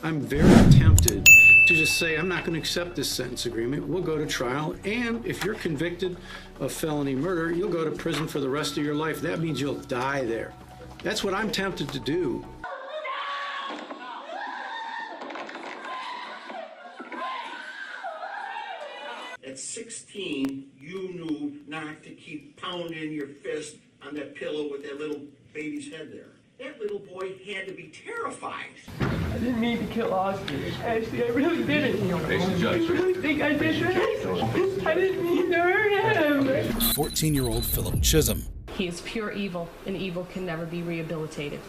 I'm very tempted to just say, I'm not going to accept this sentence agreement. We'll go to trial. And if you're convicted of felony murder, you'll go to prison for the rest of your life. That means you'll die there. That's what I'm tempted to do. At 16, you knew not to keep pounding your fist on that pillow with that little baby's head there. That little boy had to be terrified. I didn't mean to kill Oscar. Actually, I really didn't. I really think I did that. I didn't mean to hurt him. 14-year-old Philip Chism. He is pure evil, and evil can never be rehabilitated.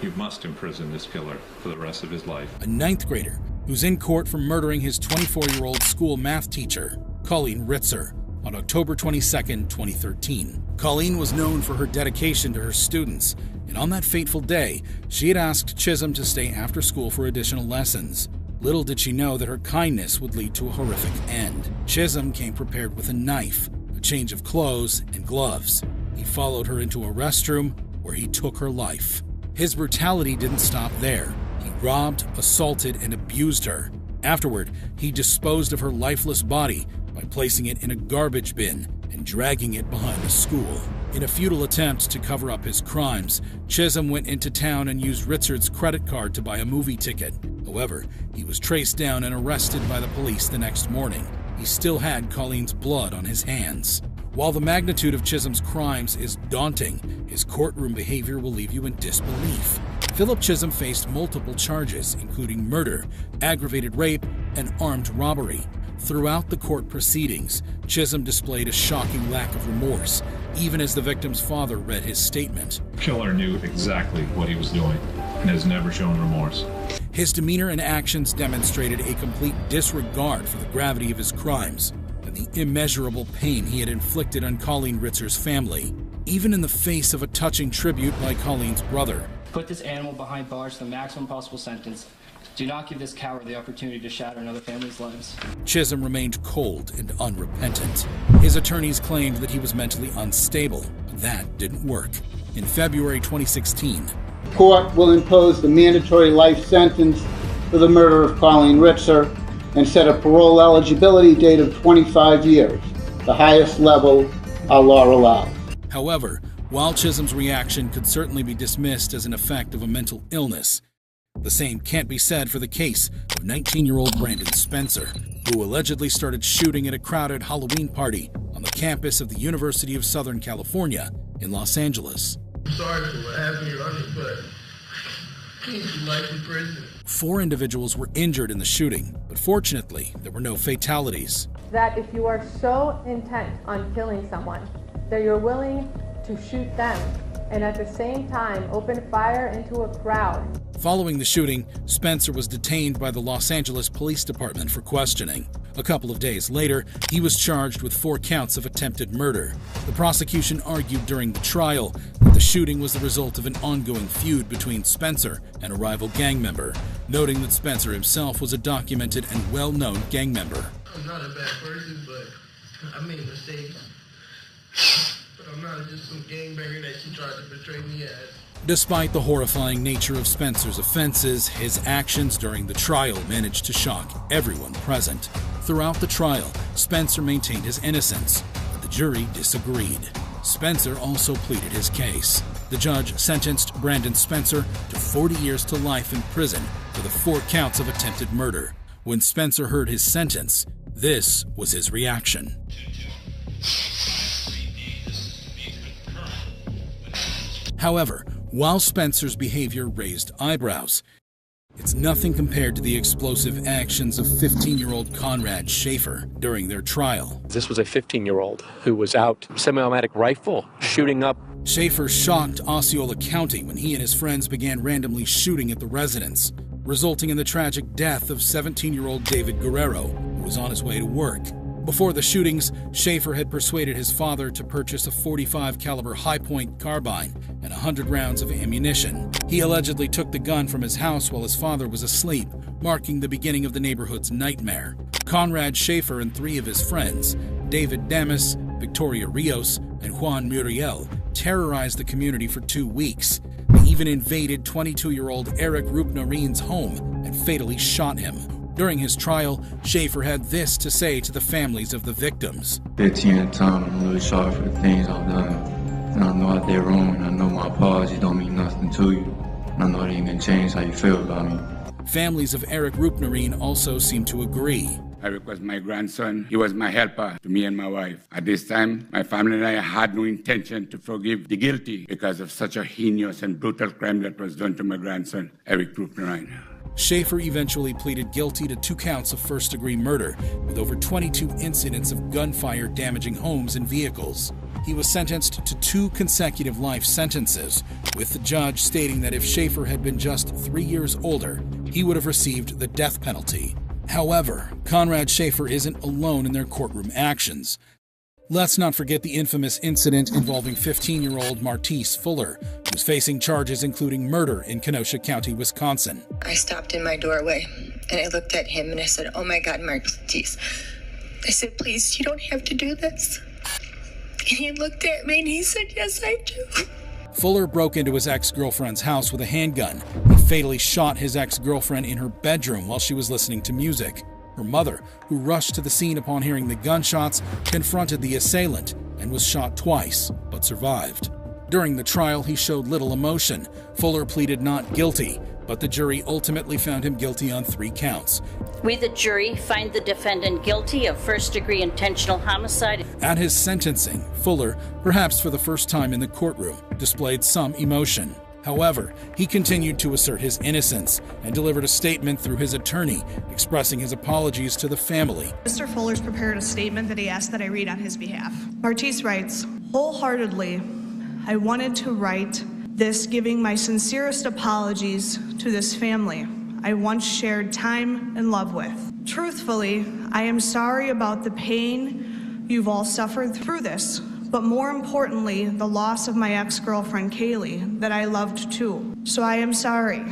You must imprison this killer for the rest of his life. A 9th grader who's in court for murdering his 24-year-old school math teacher, Colleen Ritzer, on October 22, 2013. Colleen was known for her dedication to her students, and on that fateful day, she had asked Chism to stay after school for additional lessons. Little did she know that her kindness would lead to a horrific end. Chism came prepared with a knife, a change of clothes, and gloves. He followed her into a restroom where he took her life. His brutality didn't stop there. He robbed, assaulted, and abused her. Afterward, he disposed of her lifeless body by placing it in a garbage bin and dragging it behind the school. In a futile attempt to cover up his crimes, Chism went into town and used Ritzard's credit card to buy a movie ticket. However, he was traced down and arrested by the police the next morning. He still had Colleen's blood on his hands. While the magnitude of Chism's crimes is daunting, his courtroom behavior will leave you in disbelief. Philip Chism faced multiple charges, including murder, aggravated rape, and armed robbery. Throughout the court proceedings, Chism displayed a shocking lack of remorse, even as the victim's father read his statement. The killer knew exactly what he was doing and has never shown remorse. His demeanor and actions demonstrated a complete disregard for the gravity of his crimes and the immeasurable pain he had inflicted on Colleen Ritzer's family, even in the face of a touching tribute by Colleen's brother. Put this animal behind bars to the maximum possible sentence. Do not give this coward the opportunity to shatter another family's lives. Chism remained cold and unrepentant. His attorneys claimed that he was mentally unstable, but that didn't work. In February 2016, the court will impose the mandatory life sentence for the murder of Colleen Ritzer and set a parole eligibility date of 25 years, the highest level our law allows. However, while Chism's reaction could certainly be dismissed as an effect of a mental illness, the same can't be said for the case of 19-year-old Brandon Spencer, who allegedly started shooting at a crowded Halloween party on the campus of the University of Southern California in Los Angeles. I'm sorry for what happened, Your Honor, but I need some life in prison. 4 individuals were injured in the shooting, but fortunately, there were no fatalities. That if you are so intent on killing someone that you're willing to shoot them and at the same time open fire into a crowd. Following the shooting, Spencer was detained by the Los Angeles Police Department for questioning. A couple of days later, he was charged with 4 counts of attempted murder. The prosecution argued during the trial that the shooting was the result of an ongoing feud between Spencer and a rival gang member, noting that Spencer himself was a documented and well-known gang member. I'm not a bad person, but I made mistakes. But I'm not just some gangbanger that she tried to portray me as. Despite the horrifying nature of Spencer's offenses, his actions during the trial managed to shock everyone present. Throughout the trial, Spencer maintained his innocence, but the jury disagreed. Spencer also pleaded his case. The judge sentenced Brandon Spencer to 40 years to life in prison for the 4 counts of attempted murder. When Spencer heard his sentence, this was his reaction. However, while Spencer's behavior raised eyebrows, it's nothing compared to the explosive actions of 15-year-old Konrad Schafer during their trial. This was a 15-year-old who was out semi-automatic rifle shooting up. Schafer shocked Osceola County when he and his friends began randomly shooting at the residence, resulting in the tragic death of 17-year-old David Guerrero, who was on his way to work. Before the shootings, Schafer had persuaded his father to purchase a .45 caliber high-point carbine and 100 rounds of ammunition. He allegedly took the gun from his house while his father was asleep, marking the beginning of the neighborhood's nightmare. Konrad Schafer and 3 of his friends, David Damas, Victoria Rios, and Juan Muriel, terrorized the community for 2 weeks. They even invaded 22-year-old Eric Roupnarine's home and fatally shot him. During his trial, Schafer had this to say to the families of the victims. 15 times I'm really sorry for the things I've done. And I know I did wrong, and I know my apologies don't mean nothing to you. And I know they ain't gonna change how you feel about me. Families of Eric Roupnarine also seem to agree. Eric was my grandson. He was my helper to me and my wife. At this time, my family and I had no intention to forgive the guilty because of such a heinous and brutal crime that was done to my grandson, Eric Roupnarine. Schafer eventually pleaded guilty to 2 counts of first-degree murder, with over 22 incidents of gunfire damaging homes and vehicles. He was sentenced to 2 consecutive life sentences, with the judge stating that if Schafer had been just 3 years older, he would have received the death penalty. However, Konrad Schafer isn't alone in their courtroom actions. Let's not forget the infamous incident involving 15-year-old Martice Fuller, who's facing charges including murder in Kenosha County, Wisconsin. I stopped in my doorway, and I looked at him, and I said, "Oh my God, Martice." I said, "Please, you don't have to do this." And he looked at me, and he said, "Yes, I do." Fuller broke into his ex-girlfriend's house with a handgun and fatally shot his ex-girlfriend in her bedroom while she was listening to music. Her mother, who rushed to the scene upon hearing the gunshots, confronted the assailant and was shot twice, but survived. During the trial, he showed little emotion. Fuller pleaded not guilty, but the jury ultimately found him guilty on 3 counts. We, the jury, find the defendant guilty of first-degree intentional homicide. At his sentencing, Fuller, perhaps for the first time in the courtroom, displayed some emotion. However, he continued to assert his innocence and delivered a statement through his attorney, expressing his apologies to the family. Mr. Fuller's prepared a statement that he asked that I read on his behalf. Martice writes, "Wholeheartedly, I wanted to write this giving my sincerest apologies to this family I once shared time and love with. Truthfully, I am sorry about the pain you've all suffered through this, but more importantly, the loss of my ex-girlfriend Kaylee that I loved too. So I am sorry.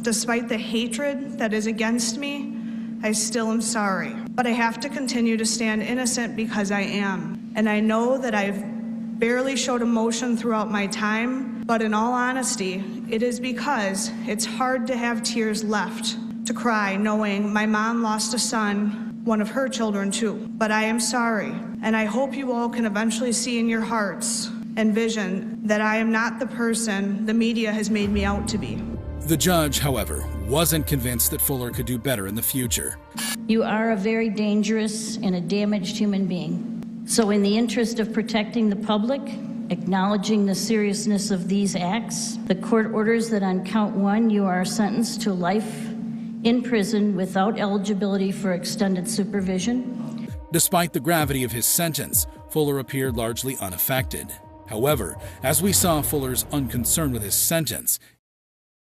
Despite the hatred that is against me, I still am sorry. But I have to continue to stand innocent because I am. And I know that I've barely showed emotion throughout my time, but in all honesty, it is because it's hard to have tears left to cry knowing my mom lost a son, one of her children too. But I am sorry, and I hope you all can eventually see in your hearts and vision that I am not the person the media has made me out to be." The judge, however, wasn't convinced that Fuller could do better in the future. You are a very dangerous and a damaged human being. So in the interest of protecting the public, acknowledging the seriousness of these acts, the court orders that on count 1, you are sentenced to life in prison without eligibility for extended supervision. Despite the gravity of his sentence, Fuller appeared largely unaffected. However, as we saw Fuller's unconcern with his sentence,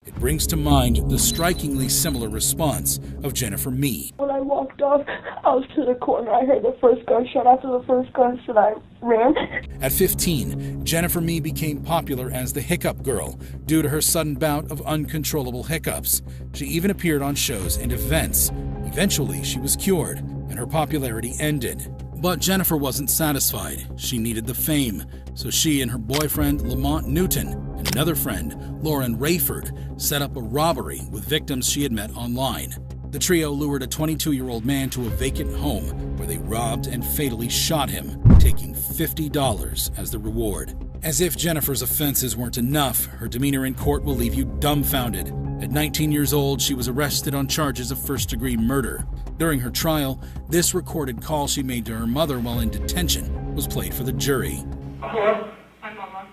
it brings to mind the strikingly similar response of Jennifer Mee. When I walked off, I was to the corner. I heard the first gunshot. After the first gunshot, I ran. At 15, Jennifer Mee became popular as the Hiccup Girl due to her sudden bout of uncontrollable hiccups. She even appeared on shows and events. Eventually, she was cured, and her popularity ended. But Jennifer wasn't satisfied. She needed the fame, so she and her boyfriend Lamont Newton and another friend, Lauren Rayford, set up a robbery with victims she had met online. The trio lured a 22-year-old man to a vacant home where they robbed and fatally shot him, taking $50 as the reward. As if Jennifer's offenses weren't enough, her demeanor in court will leave you dumbfounded. At 19 years old, she was arrested on charges of first-degree murder. During her trial, this recorded call she made to her mother while in detention was played for the jury. Hello? Hi, Mama.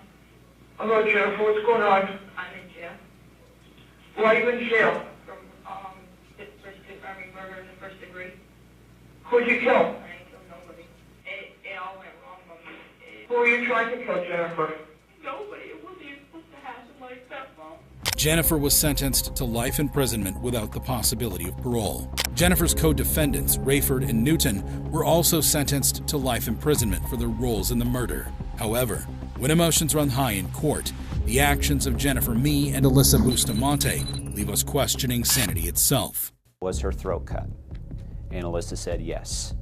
Hello, Jennifer. What's going on? I'm in jail. Why are you in jail? From murder in the first degree. Who'd you kill? I didn't kill nobody. It all went wrong, Mama. Who are you trying to kill, Jennifer? Nobody. It wasn't even supposed to happen like that, Mom. Jennifer was sentenced to life imprisonment without the possibility of parole. Jennifer's co-defendants, Rayford and Newton, were also sentenced to life imprisonment for their roles in the murder. However, when emotions run high in court, the actions of Jennifer Mee and Alyssa Bustamante leave us questioning sanity itself. Was her throat cut? And Alyssa said yes.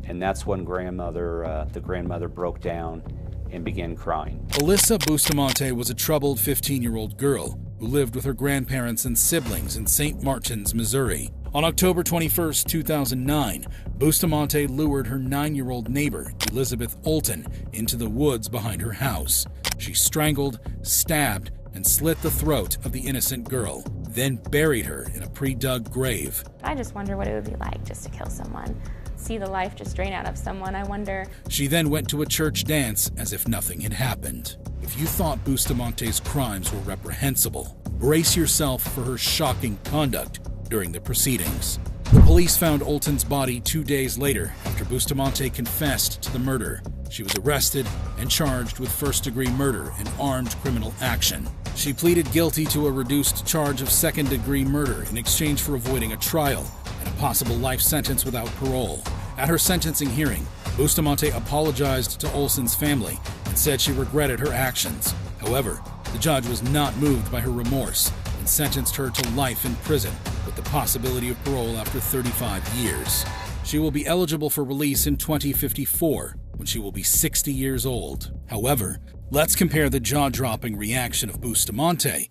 And that's when the grandmother broke down and began crying. Alyssa Bustamante was a troubled 15-year-old girl who lived with her grandparents and siblings in St. Martins, Missouri. On October 21, 2009, Bustamante lured her 9-year-old neighbor, Elizabeth Olton, into the woods behind her house. She strangled, stabbed, and slit the throat of the innocent girl, then buried her in a pre-dug grave. I just wonder what it would be like just to kill someone. See the life just drain out of someone, I wonder. She then went to a church dance as if nothing had happened. If you thought Bustamante's crimes were reprehensible, brace yourself for her shocking conduct during the proceedings. The police found Olton's body 2 days later after Bustamante confessed to the murder. She was arrested and charged with first-degree murder and armed criminal action. She pleaded guilty to a reduced charge of second-degree murder in exchange for avoiding a trial and a possible life sentence without parole. At her sentencing hearing, Bustamante apologized to Olson's family and said she regretted her actions. However, the judge was not moved by her remorse and sentenced her to life in prison with the possibility of parole after 35 years. She will be eligible for release in 2054, when she will be 60 years old. However, let's compare the jaw-dropping reaction of Bustamante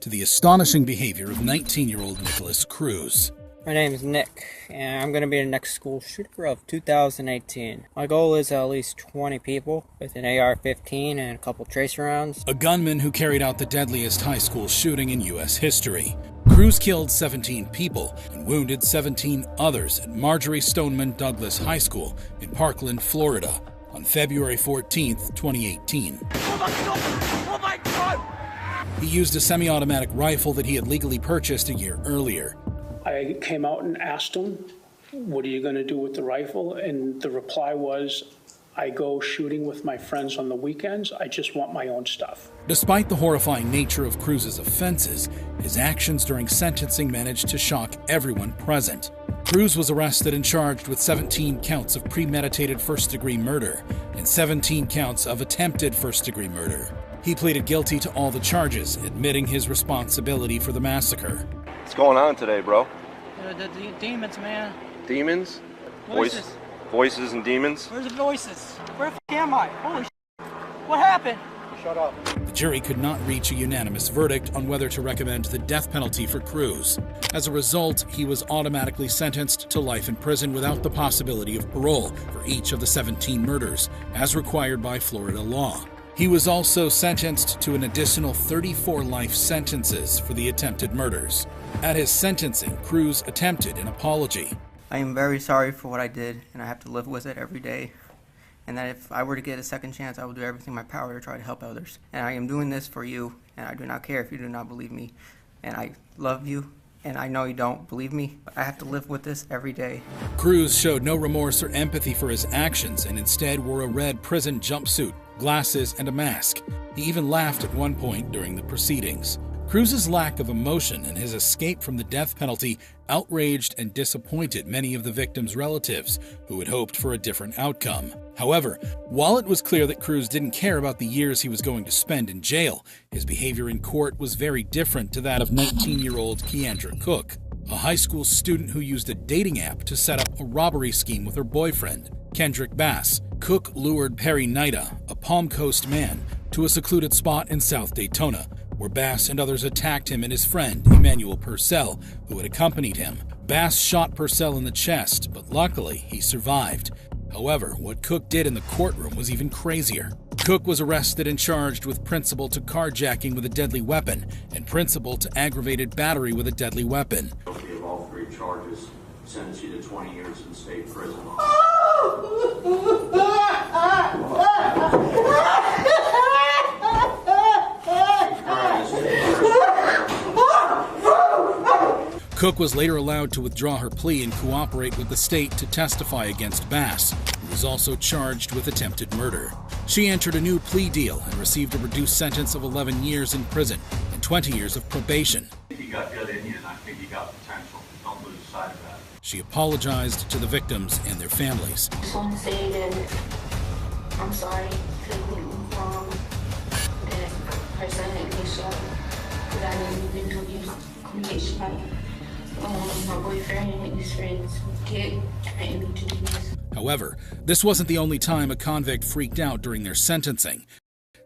to the astonishing behavior of 19-year-old Nicholas Cruz. My name is Nick, and I'm going to be the next school shooter of 2018. My goal is at least 20 people with an AR-15 and a couple tracer rounds. A gunman who carried out the deadliest high school shooting in U.S. history. Cruz killed 17 people and wounded 17 others at Marjorie Stoneman Douglas High School in Parkland, Florida, on February 14, 2018. Oh my God! He used a semi-automatic rifle that he had legally purchased a year earlier. I came out and asked him, "What are you going to do with the rifle?" And the reply was, "I go shooting with my friends on the weekends. I just want my own stuff." Despite the horrifying nature of Cruz's offenses, his actions during sentencing managed to shock everyone present. Cruz was arrested and charged with 17 counts of premeditated first-degree murder and 17 counts of attempted first-degree murder. He pleaded guilty to all the charges, admitting his responsibility for the massacre. What's going on today, bro? The demons, man. Demons? Voices. Voices and demons? Where's the voices? Where the f*** am I? Holy shit. What happened? Shut up. The jury could not reach a unanimous verdict on whether to recommend the death penalty for Cruz. As a result, he was automatically sentenced to life in prison without the possibility of parole for each of the 17 murders, as required by Florida law. He was also sentenced to an additional 34 life sentences for the attempted murders. At his sentencing, Cruz attempted an apology. I am very sorry for what I did, and I have to live with it every day. And that if I were to get a second chance, I will do everything in my power to try to help others. And I am doing this for you, and I do not care if you do not believe me. And I love you, and I know you don't believe me, but I have to live with this every day. Cruz showed no remorse or empathy for his actions and instead wore a red prison jumpsuit, glasses, and a mask. He even laughed at one point during the proceedings. Cruz's lack of emotion and his escape from the death penalty outraged and disappointed many of the victims' relatives who had hoped for a different outcome. However, while it was clear that Cruz didn't care about the years he was going to spend in jail, his behavior in court was very different to that of 19-year-old Ky'andrea Cook, a high school student who used a dating app to set up a robbery scheme with her boyfriend, Kendrick Bass. Cook lured Perry Nida, a Palm Coast man, to a secluded spot in South Daytona, where Bass and others attacked him and his friend, Emmanuel Purcell, who had accompanied him. Bass shot Purcell in the chest, but luckily he survived. However, what Cook did in the courtroom was even crazier. Cook was arrested and charged with principal to carjacking with a deadly weapon and principal to aggravated battery with a deadly weapon. Guilty of all three charges, sentence you to 20 years in state prison. Cook was later allowed to withdraw her plea and cooperate with the state to testify against Bass, who was also charged with attempted murder. She entered a new plea deal and received a reduced sentence of 11 years in prison and 20 years of probation. I think you got good in you, and I think you got potential. Don't lose sight of that. She apologized to the victims and their families. I just want to say that I'm sorry for anything wrong, that her son had been shot, that I didn't even know he was get shot. My boyfriend and his friends get threatened me to do this. However, this wasn't the only time a convict freaked out during their sentencing.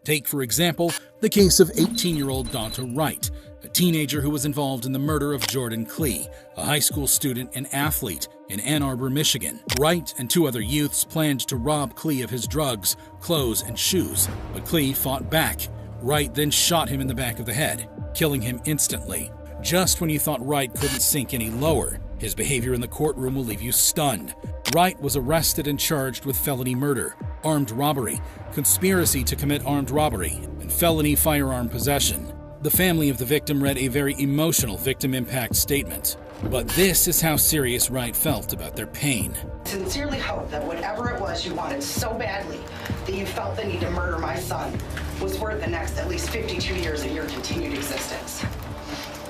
Take, for example, the case of 18-year-old Danta Wright, teenager who was involved in the murder of Jordan Klee, a high school student and athlete in Ann Arbor, Michigan. Wright and 2 other youths planned to rob Klee of his drugs, clothes, and shoes, but Klee fought back. Wright then shot him in the back of the head, killing him instantly. Just when you thought Wright couldn't sink any lower, his behavior in the courtroom will leave you stunned. Wright was arrested and charged with felony murder, armed robbery, conspiracy to commit armed robbery, and felony firearm possession. The family of the victim read a very emotional victim impact statement. But this is how serious Wright felt about their pain. Sincerely hope that whatever it was you wanted so badly that you felt the need to murder my son was worth the next at least 52 years of your continued existence.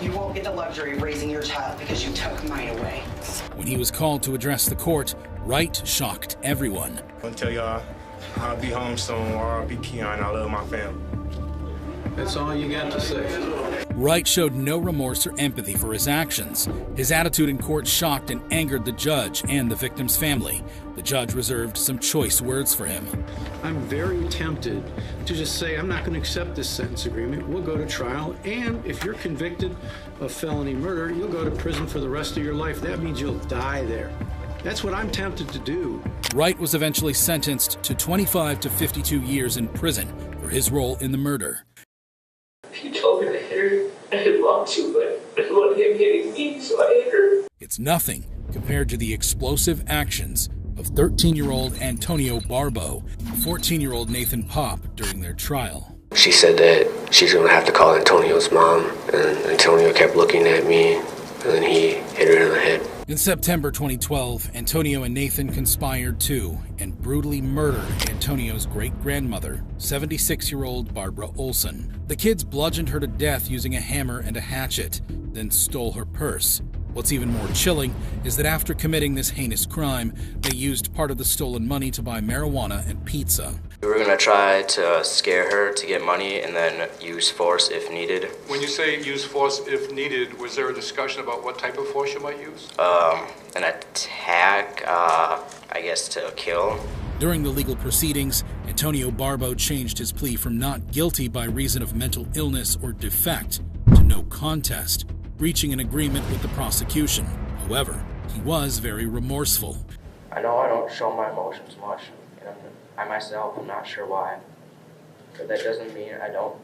You won't get the luxury of raising your child because you took mine away. When he was called to address the court, Wright shocked everyone. I'll tell y'all, I'll be home soon, or I'll be Keon. I love my family. That's all you got to say. Wright showed no remorse or empathy for his actions. His attitude in court shocked and angered the judge and the victim's family. The judge reserved some choice words for him. I'm very tempted to just say, I'm not going to accept this sentence agreement. We'll go to trial, and if you're convicted of felony murder, you'll go to prison for the rest of your life. That means you'll die there. That's what I'm tempted to do. Wright was eventually sentenced to 25 to 52 years in prison for his role in the murder. He told me to hit her. I didn't want to, but I wanted him hitting me, so I hit her. It's nothing compared to the explosive actions of 13-year-old Antoino Barbeau and 14-year-old Nathan Paape during their trial. She said that she's going to have to call Antonio's mom, and Antonio kept looking at me, and then he hit her in the head. In September 2012, Antonio and Nathan conspired to and brutally murdered Antonio's great-grandmother, 76-year-old Barbara Olson. The kids bludgeoned her to death using a hammer and a hatchet, then stole her purse. What's even more chilling is that after committing this heinous crime, they used part of the stolen money to buy marijuana and pizza. We were going to try to scare her to get money and then use force if needed. When you say use force if needed, was there a discussion about what type of force you might use? An attack, I guess to kill. During the legal proceedings, Antonio Barbeau changed his plea from not guilty by reason of mental illness or defect to no contest, reaching an agreement with the prosecution. However, he was very remorseful. I know I don't show my emotions much, and I myself am not sure why, but that doesn't mean I don't.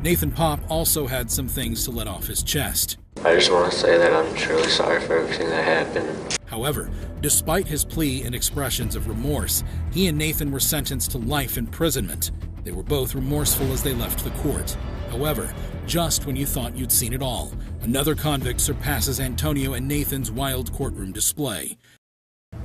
Nathan Paape also had some things to let off his chest. I just want to say that I'm truly sorry for everything that happened. However, despite his plea and expressions of remorse, he and Nathan were sentenced to life imprisonment. They were both remorseful as they left the court. However, just when you thought you'd seen it all, another convict surpasses Antonio and Nathan's wild courtroom display.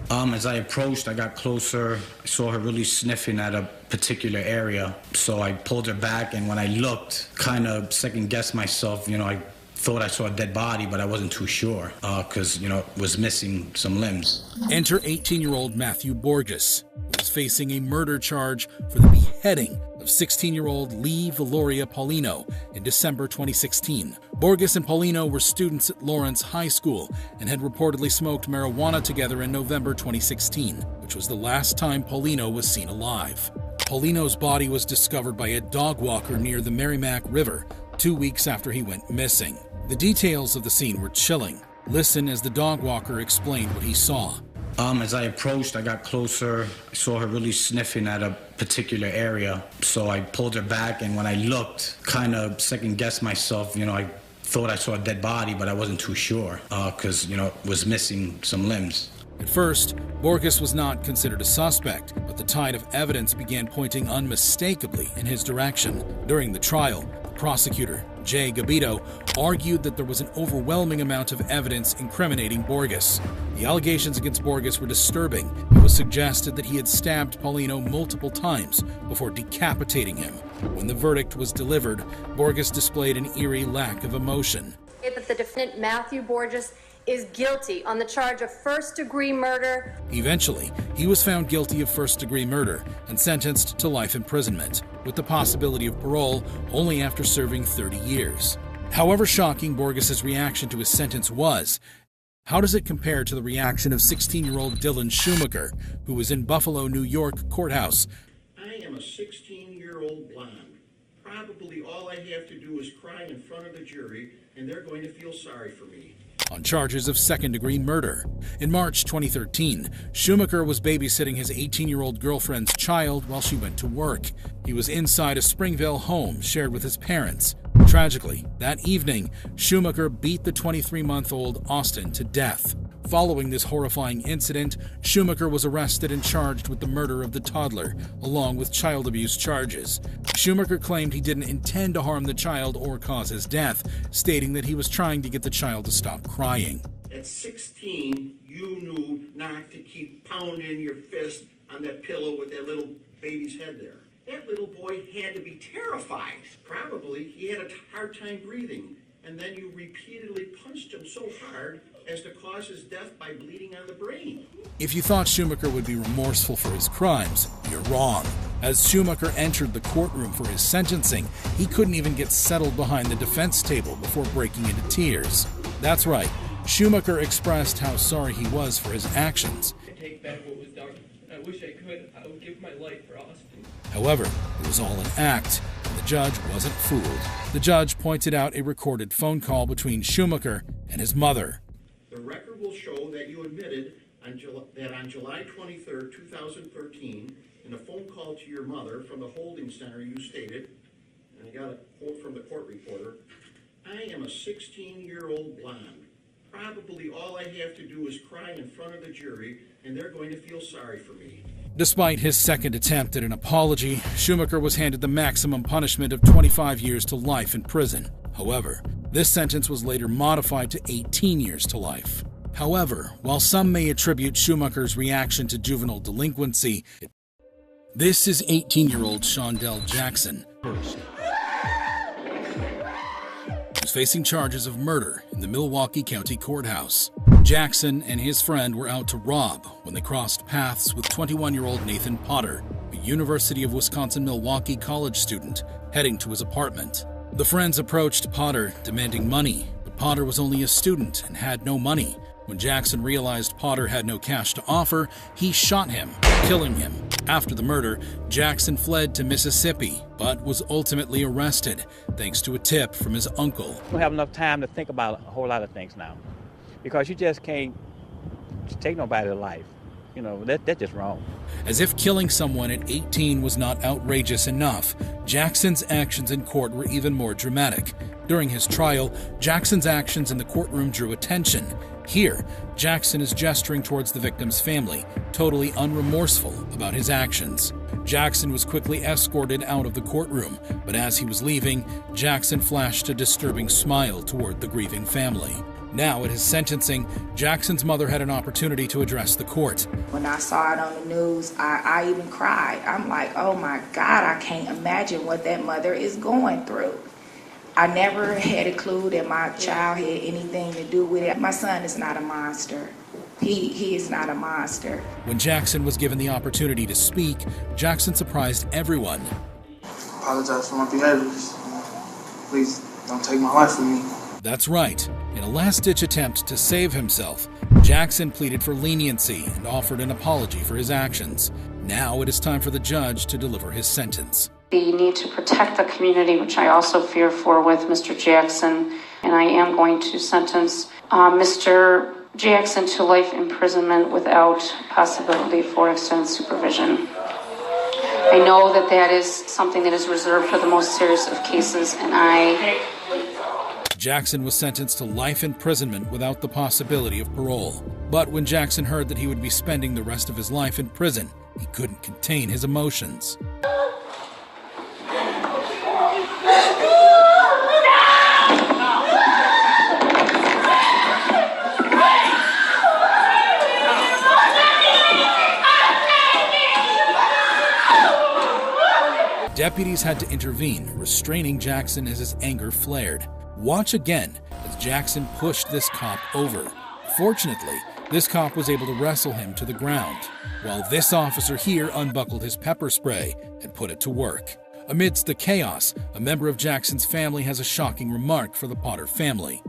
As I approached, I got closer. I saw her really sniffing at a particular area. So I pulled her back, and when I looked, kind of second-guessed myself. I thought I saw a dead body, but I wasn't too sure because, it was missing some limbs. Enter 18-year-old Mathew Borges, who was facing a murder charge for the beheading of 16-year-old Lee Valoria Paulino in December 2016. Borges and Paulino were students at Lawrence High School and had reportedly smoked marijuana together in November 2016, which was the last time Paulino was seen alive. Paulino's body was discovered by a dog walker near the Merrimack River 2 weeks after he went missing. The details of the scene were chilling. Listen as the dog walker explained what he saw. As I approached, I got closer. I saw her really sniffing at a particular area. So I pulled her back, and when I looked, kind of second-guessed myself. I thought I saw a dead body, but I wasn't too sure because, it was missing some limbs. At first, Borges was not considered a suspect, but the tide of evidence began pointing unmistakably in his direction. During the trial, prosecutor Jay Gabito argued that there was an overwhelming amount of evidence incriminating Borges. The allegations against Borges were disturbing. It was suggested that he had stabbed Paulino multiple times before decapitating him. When the verdict was delivered, Borges displayed an eerie lack of emotion. That the defendant, Mathew Borges, is guilty on the charge of first-degree murder. Eventually, he was found guilty of first-degree murder and sentenced to life imprisonment, with the possibility of parole only after serving 30 years. However shocking Borges' reaction to his sentence was, how does it compare to the reaction of 16-year-old Dylan Schumaker, who was in Buffalo, New York courthouse? I am am a 16-year-old blonde. Probably all I have to do is cry in front of the jury, and they're going to feel sorry for me. On charges of second-degree murder. In March 2013, Schumaker was babysitting his 18-year-old girlfriend's child while she went to work. He was inside a Springvale home shared with his parents. Tragically, that evening, Schumaker beat the 23-month-old Austin to death. Following this horrifying incident, Schumaker was arrested and charged with the murder of the toddler, along with child abuse charges. Schumaker claimed he didn't intend to harm the child or cause his death, stating that he was trying to get the child to stop crying. At 16, you knew not to keep pounding your fist on that pillow with that little baby's head there. That little boy had to be terrified. Probably he had a hard time breathing, and then you repeatedly punched him so hard as to cause his death by bleeding on the brain. If you thought Schumaker would be remorseful for his crimes, you're wrong. As Schumaker entered the courtroom for his sentencing, he couldn't even get settled behind the defense table before breaking into tears. That's right, Schumaker expressed how sorry he was for his actions. I take back what was done. I wish I could. I would give my life for Austin. However, it was all an act, and the judge wasn't fooled. The judge pointed out a recorded phone call between Schumaker and his mother. The record will show that you admitted that on July 23, 2013, in a phone call to your mother from the holding center, you stated, and I got a quote from the court reporter, "I am a 16-year-old blonde. Probably all I have to do is cry in front of the jury, and they're going to feel sorry for me." Despite his second attempt at an apology, Schumaker was handed the maximum punishment of 25 years to life in prison. However, this sentence was later modified to 18 years to life. However, while some may attribute Schumaker's reaction to juvenile delinquency, this is 18-year-old Seandell Jackson, who's facing charges of murder in the Milwaukee County Courthouse. Jackson and his friend were out to rob when they crossed paths with 21-year-old Nathan Potter, a University of Wisconsin-Milwaukee college student, heading to his apartment. The friends approached Potter, demanding money, but Potter was only a student and had no money. When Jackson realized Potter had no cash to offer, he shot him, killing him. After the murder, Jackson fled to Mississippi, but was ultimately arrested, thanks to a tip from his uncle. We don't have enough time to think about a whole lot of things now, because you just can't take nobody's life. You know, that's just wrong. As if killing someone at 18 was not outrageous enough, Jackson's actions in court were even more dramatic. During his trial, Jackson's actions in the courtroom drew attention. Here, Jackson is gesturing towards the victim's family, totally unremorseful about his actions. Jackson was quickly escorted out of the courtroom, but as he was leaving, Jackson flashed a disturbing smile toward the grieving family. Now, at his sentencing, Jackson's mother had an opportunity to address the court. When I saw it on the news, I even cried. I'm like, oh my God, I can't imagine what that mother is going through. I never had a clue that my child had anything to do with it. My son is not a monster. He is not a monster. When Jackson was given the opportunity to speak, Jackson surprised everyone. I apologize for my behaviors. Please don't take my life from me. That's right. In a last-ditch attempt to save himself, Jackson pleaded for leniency and offered an apology for his actions. Now it is time for the judge to deliver his sentence. The need to protect the community, which I also fear for with Mr. Jackson, and I am going to sentence Mr. Jackson to life imprisonment without possibility for extended supervision. I know that that is something that is reserved for the most serious of cases, and Jackson was sentenced to life imprisonment without the possibility of parole. But when Jackson heard that he would be spending the rest of his life in prison, he couldn't contain his emotions. Deputies had to intervene, restraining Jackson as his anger flared. Watch again as Jackson pushed this cop over. Fortunately, this cop was able to wrestle him to the ground, while this officer here unbuckled his pepper spray and put it to work. Amidst the chaos, a member of Jackson's family has a shocking remark for the Potter family.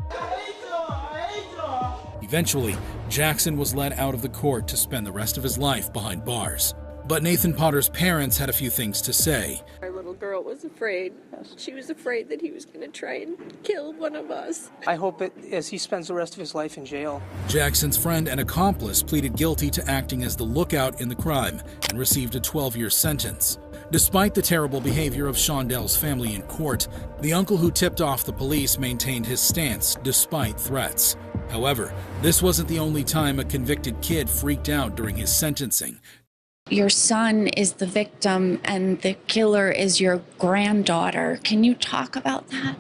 Eventually, Jackson was led out of the court to spend the rest of his life behind bars. But Nathan Potter's parents had a few things to say. Our little girl was afraid. She was afraid that he was going to try and kill one of us. I hope that as he spends the rest of his life in jail. Jackson's friend and accomplice pleaded guilty to acting as the lookout in the crime and received a 12-year sentence. Despite the terrible behavior of Seandell's family in court, the uncle who tipped off the police maintained his stance despite threats. However, this wasn't the only time a convicted kid freaked out during his sentencing. Your son is the victim and the killer is your granddaughter. Can you talk about that?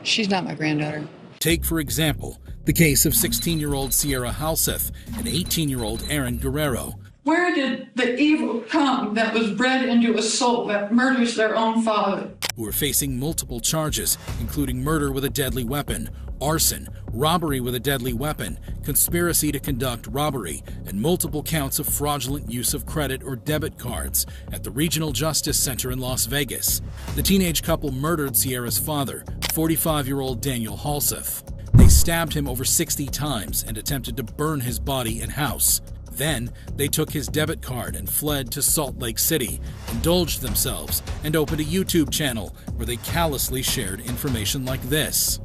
She's not my granddaughter. Take, for example, the case of 16-year-old Sierra Halseth and 18-year-old Aaron Guerrero. Where did the evil come that was bred into a soul that murders their own father? Who are facing multiple charges, including murder with a deadly weapon, arson, robbery with a deadly weapon, conspiracy to conduct robbery, and multiple counts of fraudulent use of credit or debit cards at the Regional Justice Center in Las Vegas. The teenage couple murdered Sierra's father, 45-year-old Daniel Halseth. They stabbed him over 60 times and attempted to burn his body and house. Then, they took his debit card and fled to Salt Lake City, indulged themselves, and opened a YouTube channel where they callously shared information like this.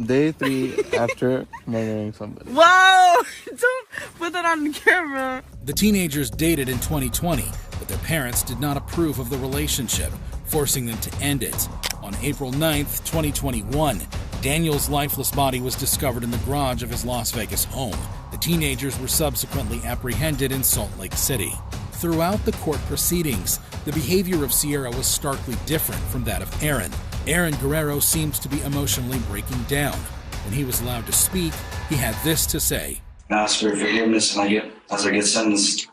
Day 3 after murdering somebody. Whoa! Don't put that on camera. The teenagers dated in 2020, but their parents did not approve of the relationship, forcing them to end it. On April 9th, 2021, Daniel's lifeless body was discovered in the garage of his Las Vegas home. The teenagers were subsequently apprehended in Salt Lake City. Throughout the court proceedings, the behavior of Sierra was starkly different from that of Aaron. Aaron Guerrero seems to be emotionally breaking down. When he was allowed to speak, he had this to say. I ask for forgiveness as I get sentenced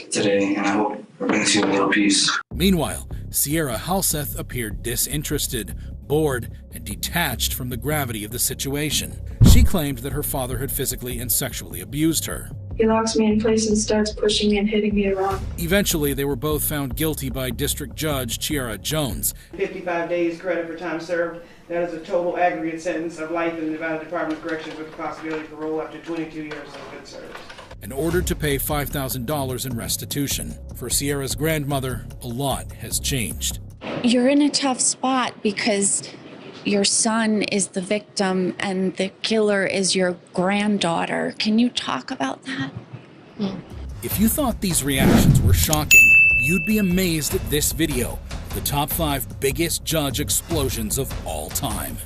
today, and I hope it brings you a little peace. Meanwhile, Sierra Halseth appeared disinterested, bored, and detached from the gravity of the situation. She claimed that her father had physically and sexually abused her. He locks me in place and starts pushing me and hitting me around. Eventually, they were both found guilty by District Judge Chiara Jones. 55 days credit for time served. That is a total aggregate sentence of life in the Nevada Department of Corrections with the possibility of parole after 22 years of good service. And ordered to pay $5,000 in restitution. For Sierra's grandmother, a lot has changed. You're in a tough spot because your son is the victim and the killer is your granddaughter. Can you talk about that? If you thought these reactions were shocking, you'd be amazed at this video, the top 5 biggest judge explosions of all time.